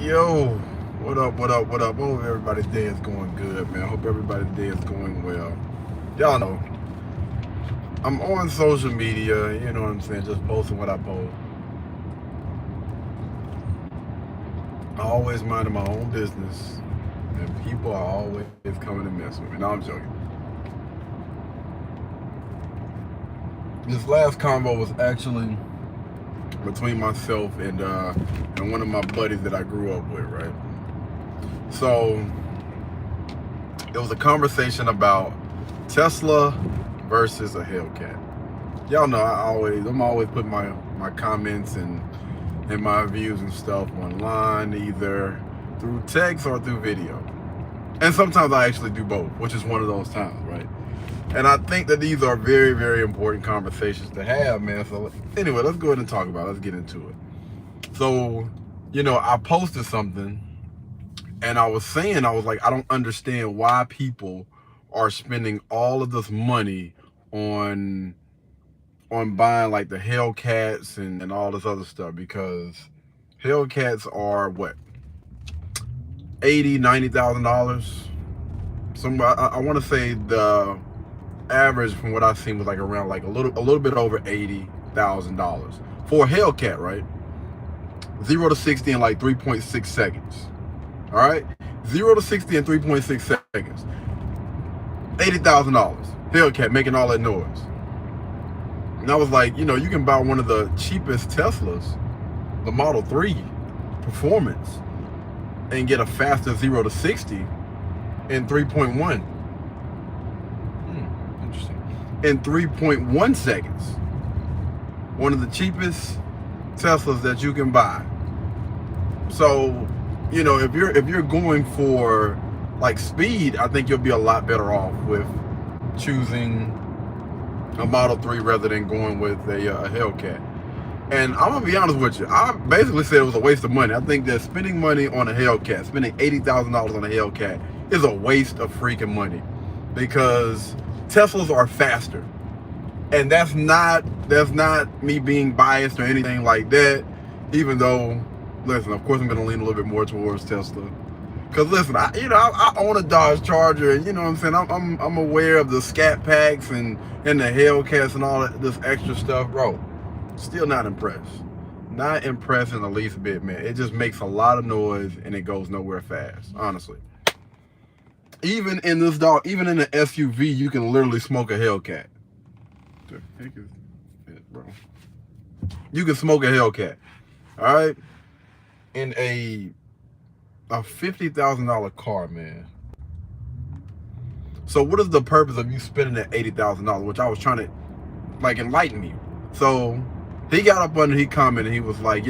Yo, what up, what up, what up? I hope everybody's day is going good, man. I hope everybody's day is going well. Y'all know, I'm on social media, you know what I'm saying, just posting what I post. I always minding my own business, and people are always coming to mess with me. No, I'm joking. This last convo was actually between myself and one of my buddies that I grew up with, right? So it was a conversation about Tesla versus a Hellcat. Y'all know I'm always putting my comments and my views and stuff online, either through text or through video. And sometimes I actually do both, which is one of those times, right? And I think that these are very, very important conversations to have, man. So anyway, let's go ahead and talk about it. Let's get into it. So, I posted something and I was like, I don't understand why people are spending all of this money on buying like the Hellcats and all this other stuff, because Hellcats are what, $80,000-$90,000. I want to say the average from what I've seen was like around like a little bit over $80,000 for a Hellcat, right? 0 to 60 in like 3.6 seconds. All right, 0 to 60 in 3.6 seconds. $80,000. Hellcat making all that noise. And I was like, you can buy one of the cheapest Teslas, the Model 3 Performance, and get a faster 0 to 60 in 3.1. Interesting. In 3.1 seconds. One of the cheapest Teslas that you can buy. So, if you're going for like speed, I think you'll be a lot better off with choosing a Model 3 rather than going with a Hellcat. And I'm gonna be honest with you, I basically said it was a waste of money. I think that spending money on a Hellcat, spending $80,000 on a Hellcat, is a waste of freaking money, because Teslas are faster. And that's not me being biased or anything like that, even though, listen, of course I'm gonna lean a little bit more towards Tesla. Cause listen, I own a Dodge Charger, and you know what I'm saying, I'm aware of the scat packs and the Hellcats and all that, this extra stuff, bro. Still not impressed. Not impressed in the least bit, man. It just makes a lot of noise and it goes nowhere fast, honestly. Even in the SUV, you can literally smoke a Hellcat. The heck is it, bro? You can smoke a Hellcat, all right? In a $50,000 car, man. So what is the purpose of you spending that $80,000, which I was trying to like enlighten me. So he got up under, he commented, he was like,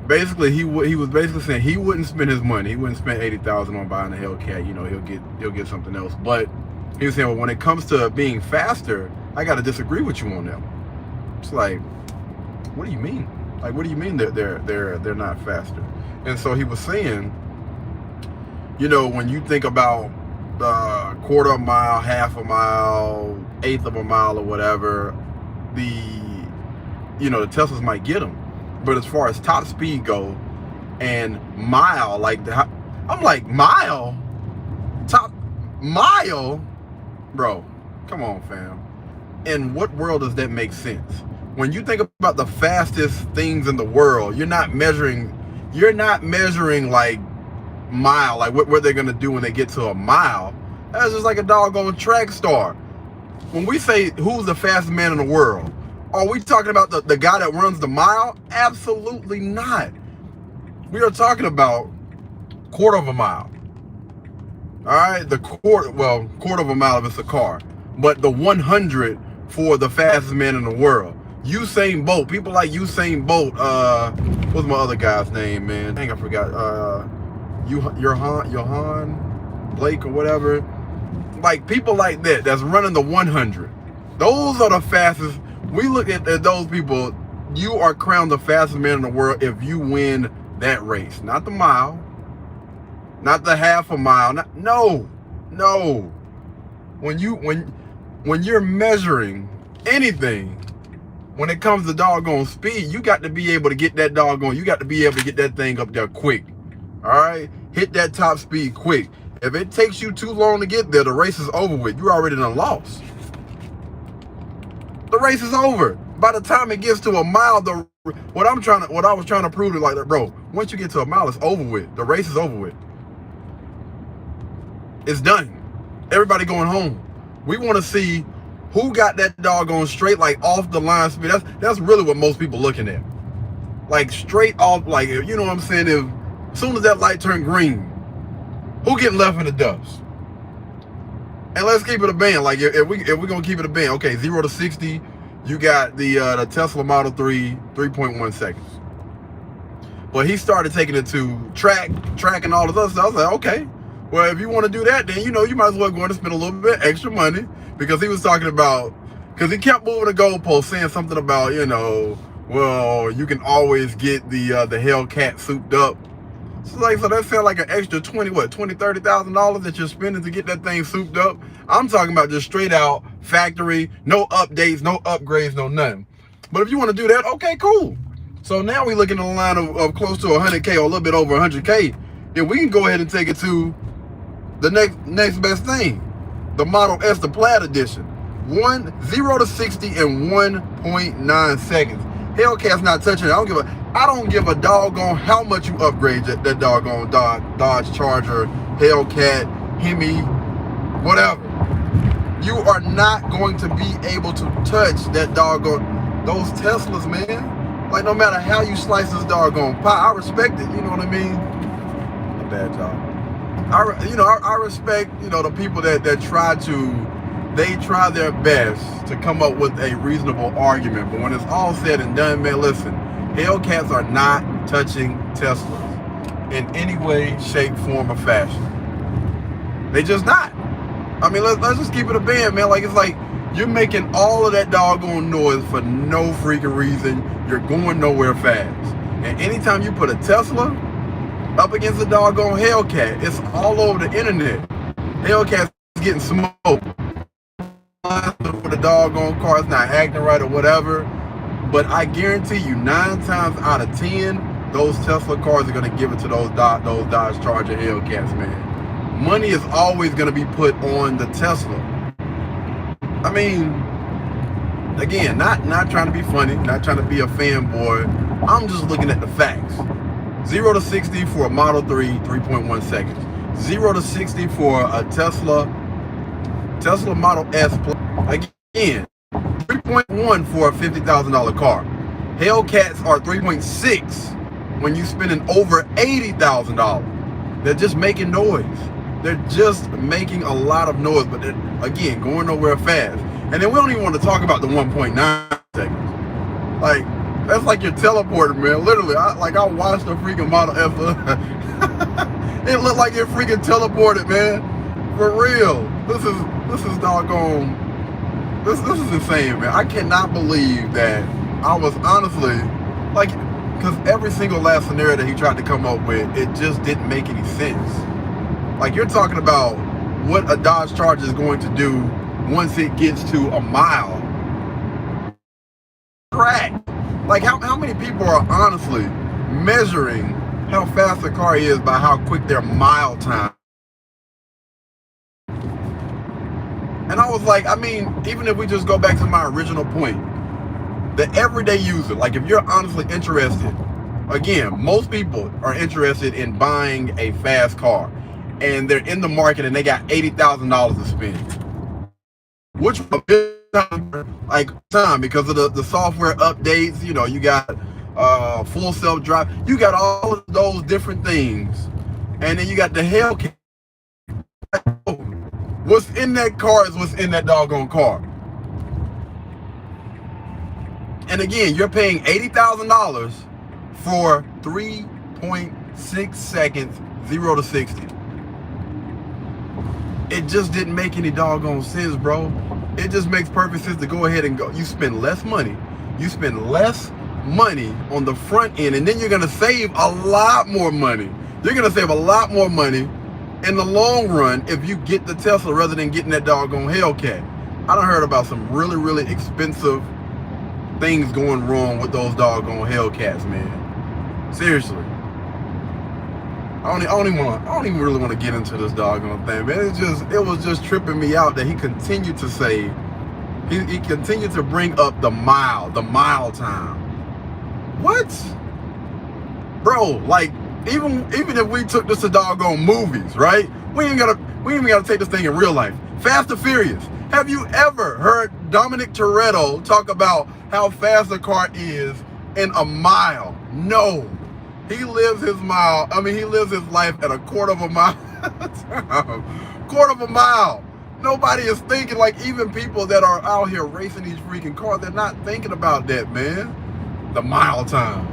basically he was basically saying he wouldn't spend his money. He wouldn't spend $80,000 on buying a Hellcat. He'll get something else. But he was saying, well, when it comes to being faster, I got to disagree with you on that. It's like, what do you mean? Like, what do you mean that they're not faster? And so he was saying, when you think about the quarter of a mile, half a mile, eighth of a mile, or whatever, the Teslas might get them. But as far as top speed go and mile, I'm like, mile? Top mile? Bro, come on, fam. In what world does that make sense? When you think about the fastest things in the world, you're not measuring like mile, like what they're gonna do when they get to a mile. That's just like a doggone track star. When we say who's the fastest man in the world, are we talking about the guy that runs the mile? Absolutely not. We are talking about quarter of a mile. All right, quarter of a mile if it's a car, but the 100 for the fastest man in the world. Usain Bolt, people like Usain Bolt. What's my other guy's name, man? Dang, I forgot. Johan Blake or whatever. Like people like that's running the 100. Those are the fastest. We look at those people. You are crowned the fastest man in the world if you win that race, not the mile, not the half a mile. No. When you're measuring anything, when it comes to doggone speed, you got to be able to get that doggone, you got to be able to get that thing up there quick. All right? Hit that top speed quick. If it takes you too long to get there, the race is over with. You already done lost. The race is over. By the time it gets to a mile, what I was trying to prove is like that, bro. Once you get to a mile, it's over with. The race is over with. It's done. Everybody going home. We want to see who got that doggone straight, like off the line speed. That's really what most people looking at. Like straight off, like, you know what I'm saying? If as soon as that light turned green, who getting left in the dust? And let's keep it a band. Like if we're gonna keep it a band, okay, 0 to 60, you got the Tesla Model 3, 3.1 seconds. But he started taking it to track and all of this stuff. I was like, okay, well, if you want to do that, then you might as well go and spend a little bit extra money, because he was talking about, because he kept moving the goalpost, saying something about, well, you can always get the Hellcat souped up. So that sounds like an extra $20,000 that you're spending to get that thing souped up. I'm talking about just straight out factory, no updates, no upgrades, no nothing. But if you want to do that, okay, cool. So now we're looking at a line of close to 100K or a little bit over 100K. Then we can go ahead and take it to the next best thing, the Model S, the Plaid Edition. 0 to 60 in 1.9 seconds. Hellcat's not touching it. I don't give a doggone how much you upgrade that doggone Dodge Charger, Hellcat, Hemi, whatever. You are not going to be able to touch that doggone, those Teslas, man. Like, no matter how you slice this doggone pie, I respect it, you know what I mean? A bad job. I respect, the people that they try their best to come up with a reasonable argument. But when it's all said and done, man, listen, Hellcats are not touching Teslas in any way, shape, form, or fashion. They just not. I mean, let's just keep it a band, man. Like, it's like you're making all of that doggone noise for no freaking reason. You're going nowhere fast. And anytime you put a Tesla up against a doggone Hellcat, it's all over the internet. Hellcat's getting smoked. For the doggone car, it's not acting right or whatever. But I guarantee you, 9 times out of 10, those Tesla cars are going to give it to those Dodge Charger Hellcats, man. Money is always going to be put on the Tesla. I mean, again, not trying to be funny, not trying to be a fanboy. I'm just looking at the facts. 0 to 60 for a Model 3, 3.1 seconds. 0 to 60 for a Tesla Model S. Again, 3.1 for a $50,000 car. Hellcats are 3.6 when you're spending over $80,000. They're just making noise. They're just making a lot of noise, but they're, again, going nowhere fast. And then we don't even want to talk about the 1.9 seconds. Like, that's like your teleporter, man. Literally, I watched the freaking Model S. It looked like it freaking teleported, man. For real. This is doggone. This is insane, man. I cannot believe that I was honestly, like, because every single last scenario that he tried to come up with, it just didn't make any sense. Like, you're talking about what a Dodge Charger is going to do once it gets to a mile. Track. Like, how many people are honestly measuring how fast a car is by how quick their mile time? And I was like, I mean, even if we just go back to my original point, the everyday user, like if you're honestly interested, again, most people are interested in buying a fast car and they're in the market and they got $80,000 to spend. Which like time because of the software updates, you got full self-drive, you got all of those different things. And then you got the Hellcat. What's in that car is what's in that doggone car. And again, you're paying $80,000 for 3.6 seconds, 0 to 60. It just didn't make any doggone sense, bro. It just makes perfect sense to go ahead and go. You spend less money. You spend less money on the front end, and then you're going to save a lot more money. You're going to save a lot more money in the long run if you get the Tesla rather than getting that doggone Hellcat. I done heard about some really, really expensive things going wrong with those doggone Hellcats, man. Seriously. I don't even really want to get into this doggone thing, man. It was just tripping me out that he continued to say, he continued to bring up the mile time. What? Bro, like, even if we took this to doggone movies, right? We ain't even gotta take this thing in real life. Fast and Furious. Have you ever heard Dominic Toretto talk about how fast a car is in a mile? No. He lives his life at a quarter of a mile. Quarter of a mile. Nobody is thinking, like, even people that are out here racing these freaking cars, they're not thinking about that, man. The mile time.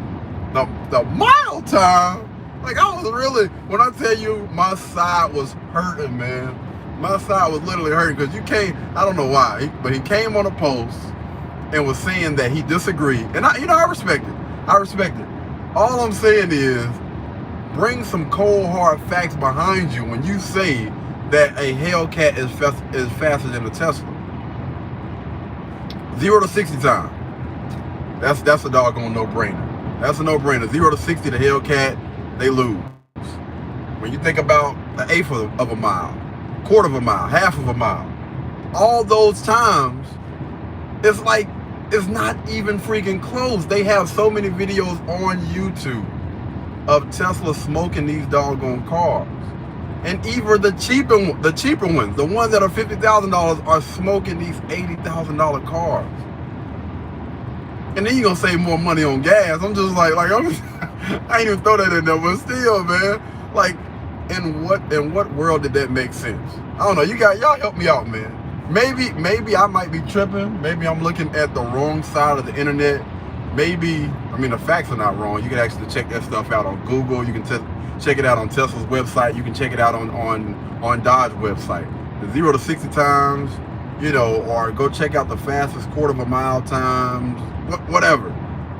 The mile time? Like, I was really, when I tell you my side was hurting, man. My side was literally hurting because I don't know why, but he came on a post and was saying that he disagreed. And I respect it. I respect it. All I'm saying is, bring some cold hard facts behind you when you say that a Hellcat is faster than a Tesla. 0 to 60 time. That's a doggone no-brainer. That's a no-brainer. 0 to 60, the Hellcat, they lose. When you think about an eighth of a mile, quarter of a mile, half of a mile, all those times, it's like, it's not even freaking close. They have so many videos on YouTube of Tesla smoking these doggone cars. And even the cheaper ones, the ones that are $50,000 are smoking these $80,000 cars. And then you're gonna save more money on gas. I'm just like I ain't even throw that in there, but still, man. Like, in what world did that make sense? I don't know. Y'all help me out, man. Maybe I might be tripping. Maybe I'm looking at the wrong side of the internet. Maybe, the facts are not wrong. You can actually check that stuff out on Google. You can check it out on Tesla's website. You can check it out on Dodge website. The 0 to 60 times, or go check out the fastest quarter of a mile times, whatever.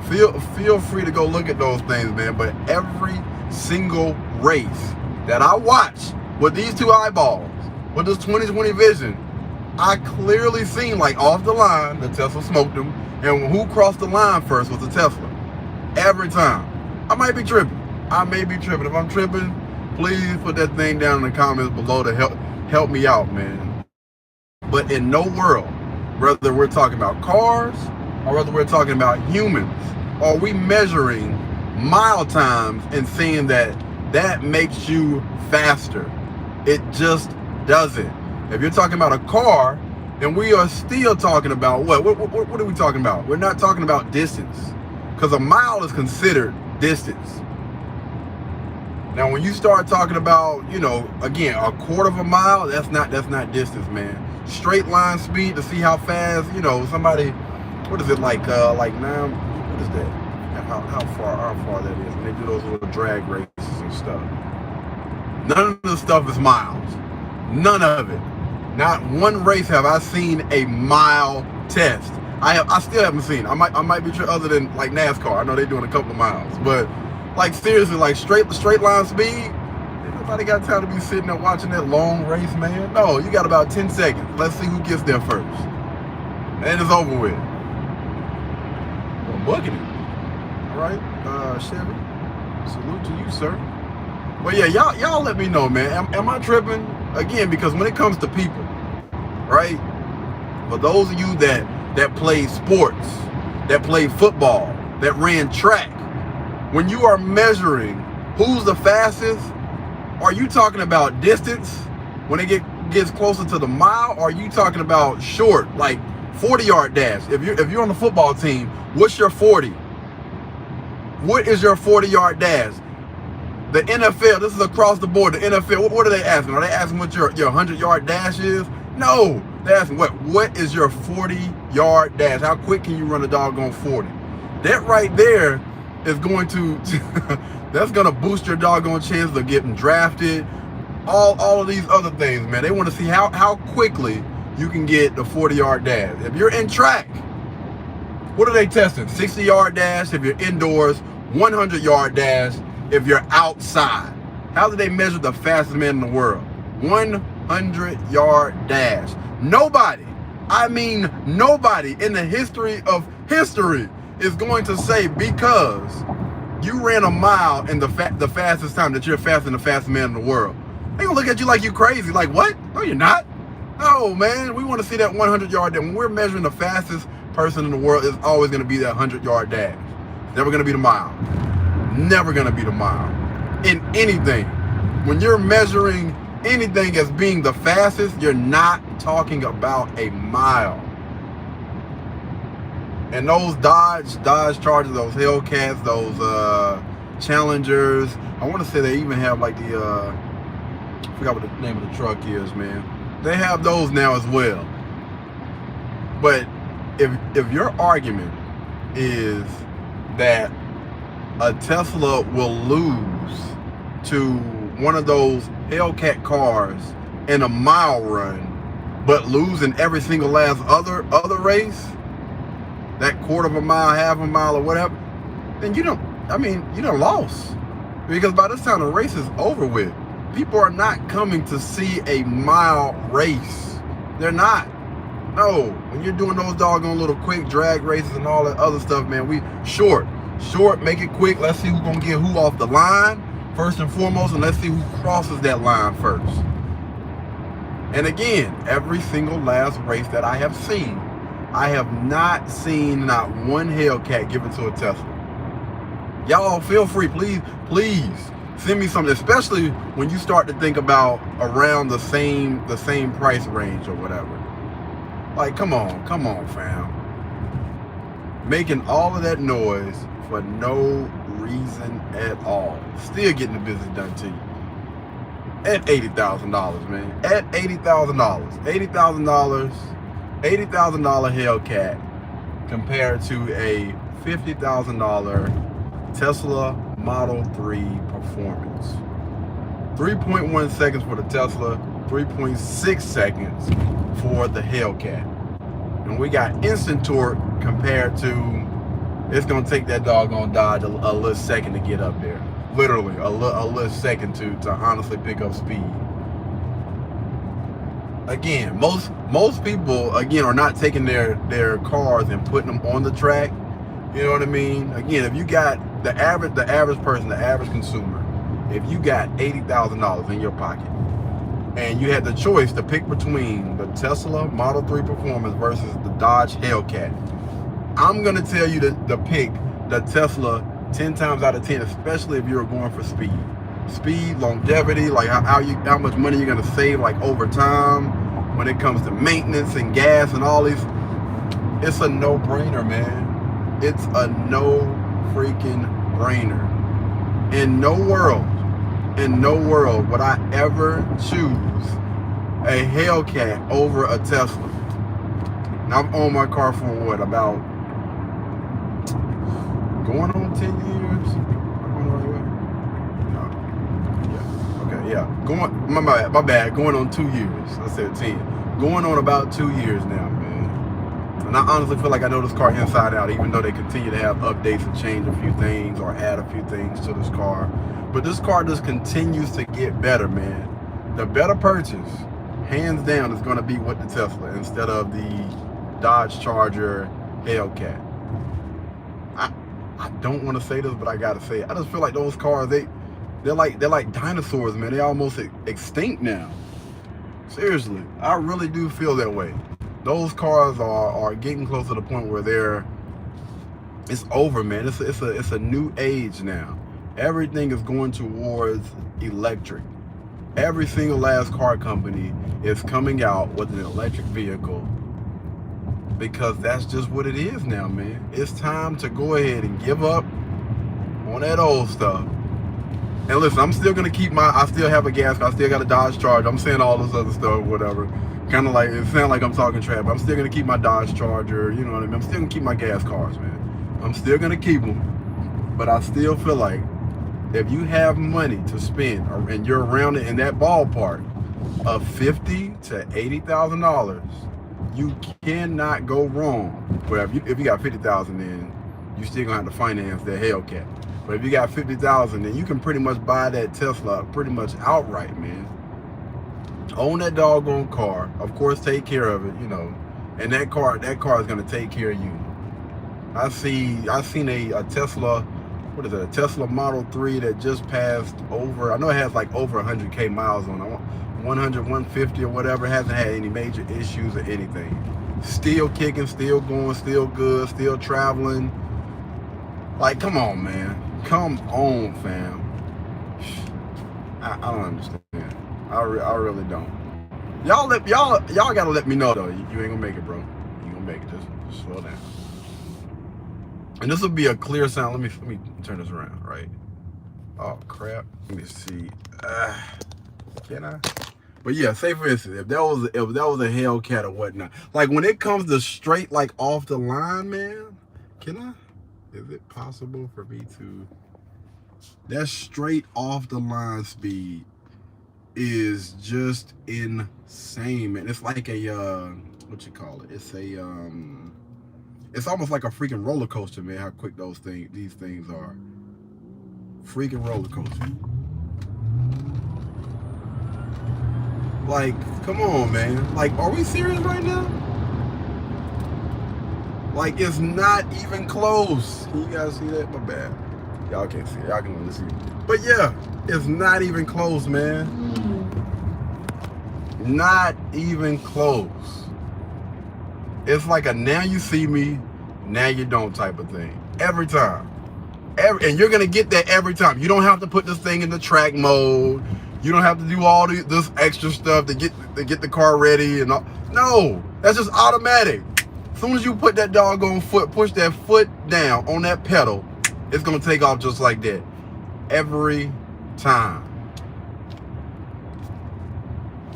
Feel free to go look at those things, man. But every single race that I watch with these two eyeballs, with this 20/20 vision, I clearly seen, like, off the line, the Tesla smoked them, and who crossed the line first was the Tesla. Every time. I might be tripping. I may be tripping. If I'm tripping, please put that thing down in the comments below to help me out, man. But in no world, whether we're talking about cars or whether we're talking about humans, are we measuring mile times and saying that makes you faster. It just doesn't. If you're talking about a car, then we are still talking about what are we talking about? We're not talking about distance, because a mile is considered distance. Now, when you start talking about, again, a quarter of a mile, that's not distance, man. Straight line speed to see how fast, somebody, what is it, like now, what is that? How far that is when they do those little drag races and stuff. None of the stuff is miles. None of it. Not one race have I seen a mile test. I still haven't seen it. I might be sure, other than like NASCAR. I know they're doing a couple of miles, but like, seriously, like straight line speed, nobody got time to be sitting there watching that long race, man. No, you got about 10 seconds. Let's see who gets there first. And it's over with. Well, booking it. All right, Chevy, salute to you, sir. But yeah, y'all let me know, man. Am I tripping? Again, because when it comes to people, right? For those of you that play sports, that play football, that ran track, when you are measuring who's the fastest, are you talking about distance when it gets closer to the mile, or are you talking about short, like 40-yard dash? If you're on the football team, what's your 40? What is your 40-yard dash? The NFL, this is across the board. The NFL, what are they asking? Are they asking what your 100-yard dash is? No, they're asking what is your 40-yard dash? How quick can you run a doggone 40? That right there is going to that's going to boost your doggone chance of getting drafted. All of these other things, man. They want to see how quickly you can get the 40-yard dash. If you're in track, what are they testing? 60-yard dash if you're indoors, 100-yard dash if you're outside. How do they measure the fastest man in the world? 100-yard dash. Nobody, I mean nobody in the history of history is going to say because you ran a mile in the fastest time that you're faster than the fastest man in the world. They gonna look at you like you crazy. Like, what? No, you're not. No, man. We want to see that 100-yard dash. When we're measuring the fastest person in the world, it's always going to be that 100-yard dash. Never going to be the mile. Never going to be the mile. In anything. When you're measuring anything as being the fastest, you're not talking about a mile. And those Dodge Chargers, those Hellcats, those Challengers, I want to say they even have like the, I forgot what the name of the truck is, man. They have those now as well. But if your argument is that a Tesla will lose to one of those Hellcat cars in a mile run, but lose in every single last other race, that quarter of a mile, half a mile, or whatever, then you done lost. Because by this time the race is over with. People are not coming to see a mile race. They're not. No, when you're doing those doggone little quick drag races and all that other stuff, man, we short, make it quick. Let's see who's gonna get who off the line first and foremost, and let's see who crosses that line first. And again, every single last race that I have seen, I have not seen not one Hellcat given to a Tesla. Y'all feel free, please send me something, especially when you start to think about around the same price range or whatever. Like, come on, fam. Making all of that noise for no reason at all. Still getting the business done to you. At $80,000, man. At $80,000. $80,000 Hellcat compared to a $50,000 Tesla Model 3 Performance. 3.1 seconds for the Tesla, 3.6 seconds for the Hellcat. And we got instant torque compared to, it's gonna take that doggone Dodge a little second to get up there. Literally, a little second to honestly pick up speed. Again, most people, again, are not taking their cars and putting them on the track. You know what I mean? Again, if you got the average person, the average consumer, if you got $80,000 in your pocket and you had the choice to pick between the Tesla Model 3 Performance versus the Dodge Hellcat, I'm gonna tell you to pick the Tesla 10 times out of 10, especially if you're going for speed, longevity, like how much money you're gonna save, like over time when it comes to maintenance and gas and all these. It's a no-brainer, man. It's a no freaking brainer. In no world would I ever choose a Hellcat over a Tesla. Now I've owned my car for what, about going on 10 years? My bad, going on 2 years. I said 10. Going on about 2 years now, man. And I honestly feel like I know this car inside out, even though they continue to have updates and change a few things or add a few things to this car. But this car just continues to get better, man. The better purchase, hands down, is going to be with the Tesla instead of the Dodge Charger Hellcat. I don't want to say this, but I got to say it. I just feel like those cars, they're like dinosaurs, man. They're almost extinct now. Seriously, I really do feel that way. Those cars are getting close to the point where it's over, man. It's a new age now. Everything is going towards electric. Every single last car company is coming out with an electric vehicle because that's just what it is now, man. It's time to go ahead and give up on that old stuff. And listen, I'm still gonna keep I still have a gas car, I still got a Dodge Charger. I'm saying all this other stuff, whatever. Kind of like, it sounds like I'm talking trap, but I'm still gonna keep my Dodge Charger, you know what I mean? I'm still gonna keep my gas cars, man. I'm still gonna keep them. But I still feel like if you have money to spend and you're around it in that ballpark of $50,000 to $80,000, you cannot go wrong. Well, if you got $50,000, then you still gonna have to finance that Hellcat. But if you got $50,000, then you can pretty much buy that Tesla pretty much outright, man. Own that doggone car, of course, take care of it, you know, and that car is gonna take care of you. I seen a Tesla, what is it, a Tesla Model 3 that just passed over, I know it has like over 100K miles on it, 100, 150 or whatever, hasn't had any major issues or anything. Still kicking, still going, still good, still traveling. Like, come on, man. Come on, fam. I don't understand. I really don't. Y'all gotta let me know though. You ain't gonna make it, bro. You ain't gonna make it. Just slow down. And this will be a clear sound. Let me turn this around, right? Oh crap. Let me see. Can I? But yeah, say for instance, if that was a Hellcat or whatnot, like when it comes to straight, like off the line, man, can I? Is it possible for me to? That straight off the line speed is just insane, man. It's like a what you call it? It's a it's almost like a freaking roller coaster, man. How quick these things are. Freaking roller coaster. Like, come on, man. Like, are we serious right now? Like, it's not even close. Can you guys see that? My bad. Y'all can't see it. Y'all can only see it. But yeah, it's not even close, man. Not even close. It's like a now you see me, now you don't type of thing. Every time. And you're gonna get that every time. You don't have to put this thing in the track mode. You don't have to do all this extra stuff to get the car ready and all. No, that's just automatic. As soon as you put that doggone push that foot down on that pedal, it's gonna take off just like that. Every time.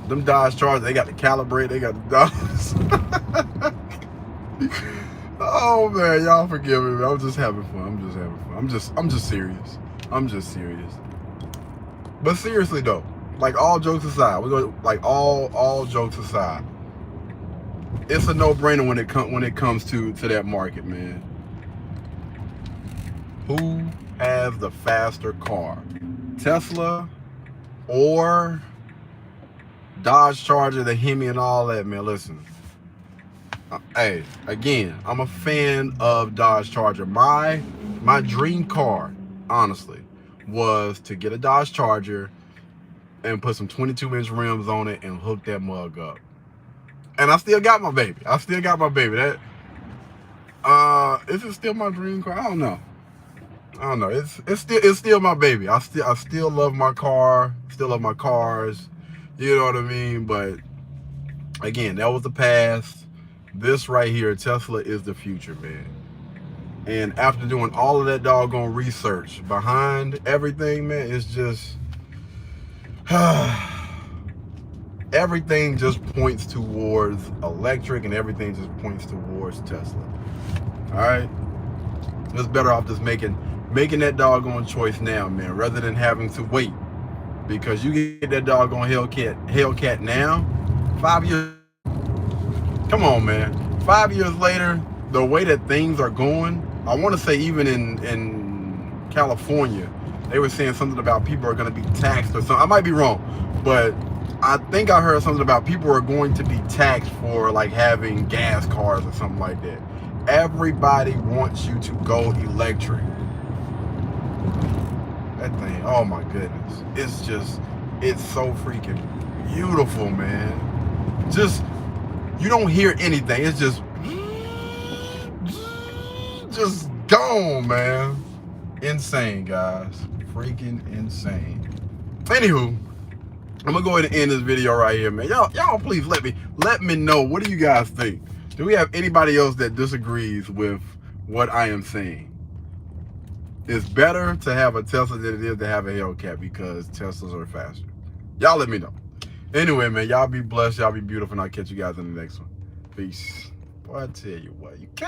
Them Dodge Chargers, they got to calibrate, they got the Dodge. Oh man, y'all forgive me. I'm just having fun. I'm just serious. I'm just serious. But seriously though, like all jokes aside, all jokes aside, it's a no-brainer when it comes to that market, man. Who has the faster car? Tesla or Dodge Charger, the Hemi and all that, man? Listen. Hey, again, I'm a fan of Dodge Charger. My dream car, honestly, was to get a Dodge Charger and put some 22-inch rims on it and hook that mug up. And I still got my baby. That is it still my dream car? I don't know. It's still my baby. I still love my car. Still love my cars. You know what I mean? But again, that was the past. This right here, Tesla is the future, man. And after doing all of that doggone research behind everything, man, it's just everything just points towards electric, and everything just points towards Tesla. All right, it's better off just making that doggone choice now, man, rather than having to wait, because you get that doggone Hellcat now, 5 years. Come on, man. 5 years later, the way that things are going, I want to say even in California, they were saying something about people are going to be taxed or something. I might be wrong, but I think I heard something about people are going to be taxed for like having gas cars or something like that. Everybody wants you to go electric. That thing, oh my goodness. It's so freaking beautiful, man. You don't hear anything. It's just gone, man. Insane, guys. Freaking insane. Anywho, I'm gonna go ahead and end this video right here, man. Y'all please let me know, what do you guys think? Do we have anybody else that disagrees with what I am saying? It's better to have a Tesla than it is to have a Hellcat because Teslas are faster. Y'all let me know. Anyway, man, y'all be blessed, y'all be beautiful, and I'll catch you guys in the next one. Peace. Boy, I tell you what, you can't